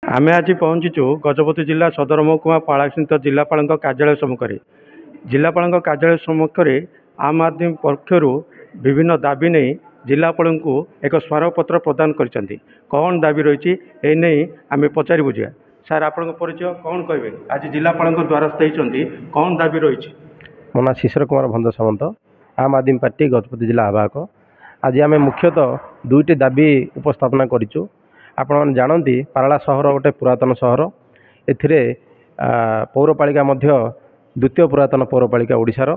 आमे आज पहुंचीचु गजपति जिला सदर महकुमा पालाक्षित जिलापाल कार्यालय सम्मुखें। जिलापाल कार्यालय सम्मुखें आम आदमी पक्षर विभिन्न दाबी नहीं जिलापाल को एक स्मारकपत्र प्रदान कर कौन दाबी रही आम पचारि बुझा। सार आपण परिचय कौन कहे आज जिलापाल द्वारस्थ होती कौन दाबी रही? मो ना शिशिर कुमार भंज सामंत, आम आदमी पार्टी गजपति जिला आवाहक। आज आम मुख्यतः दुईटी दाबी उपस्थापना करूँ। आपण जानती पाराला सहर गोटे पुरातन सहर, एथिरे पौरपालिका द्वितीय पुरातन पौरपालिका ओडिशार।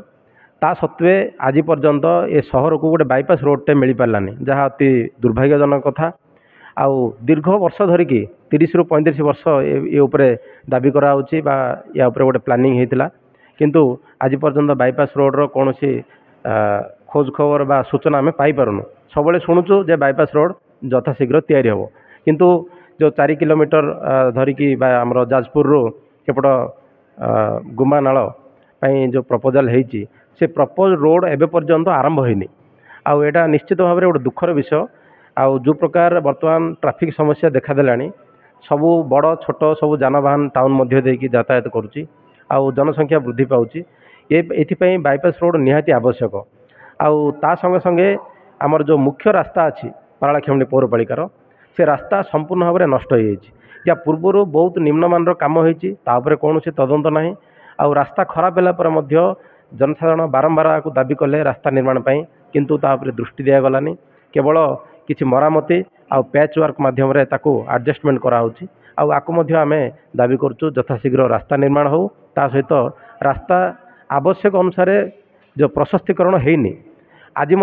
ता सत्वे आज पर्यंत ए सहर को गोटे बाईपास रोडटे मिल पारानी, जहाँ अति दुर्भाग्यजनक कथा। आउ दीर्घ वर्ष धरिकी 30 ରୁ 35 वर्ष ये दाबी कराऊँची बा या गोटे प्लानिंग होता, किंतु आज पर्यंत बाईपास रोडर कौन सी खोज खबर बा सूचना आम पाइपारूँ। सब शुणुचु जे बाईपास रोड यथाशीघ्र तैयारी हम, किंतु जो 4 किलोमीटर धरिकी आमर जाजपुर एपट गुमानाल जो प्रपोजाल होती से प्रपोज रोड एवं पर्यंत आरंभ होनी। आउ एटा निश्चित भाव में गोटे दुखर विषय। आउ जो प्रकार वर्तमान ट्रैफिक समस्या देखादेला, सबू बड़ छोट सब जानवाहन टाउन मध्य देकी यातायात करुच्ची। आउ जनसंख्या वृद्धि पाउची, ये बाईपास रोड निहाती आवश्यक। आउ ता संगे संगे आमर जो मुख्य रास्ता अच्छी पारालाखेमुंडी पौरपालिकार से रास्ता संपूर्ण भाव में नष्ट हो जाएगी। या पूर्वर बहुत निम्नमान काम होती कौन तदंत ना। आउ रास्ता खराब है जनसाधारण बारंबार आपको दाबी कले रास्ता निर्माण पर, किंतु तापर दृष्टि दिगलानी। केवल किसी मरामती आउ पैच वर्क माध्यम एडजस्टमेंट कराऊँच। आउ आम दाबी करुँ यथाशीघ्र रास्ता निर्माण हो, ता सहित रास्ता आवश्यक अनुसार जो प्रशस्तीकरण होनी। आज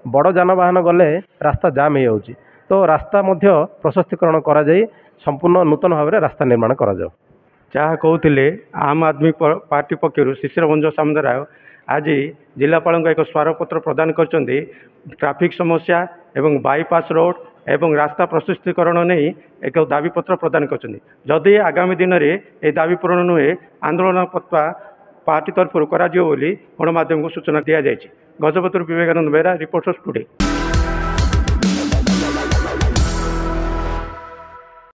बड़ जानवाहन गले रास्ता जाम हो जाऊँगी, तो रास्ता प्रशस्तीकरण करा जाई संपूर्ण नूतन भाव में रास्ता निर्माण करा जाओ। जहाँ कहते आम आदमी पार्टी पक्षर शिशिर भंज सामंतराय आज जिलापाल एक स्मारकपत्र प्रदान कर ट्रैफिक समस्या एवं बाईपास रोड एवं रास्ता प्रशस्तीकरण नहीं एक दाबीपत्र प्रदान कर आगामी दिन में ये दाबी पूरण नुहे आंदोलन पार्टी तरफ गणमाध्यम को सूचना दि जाए। Gajapati Vivekananda Behera, reporters today.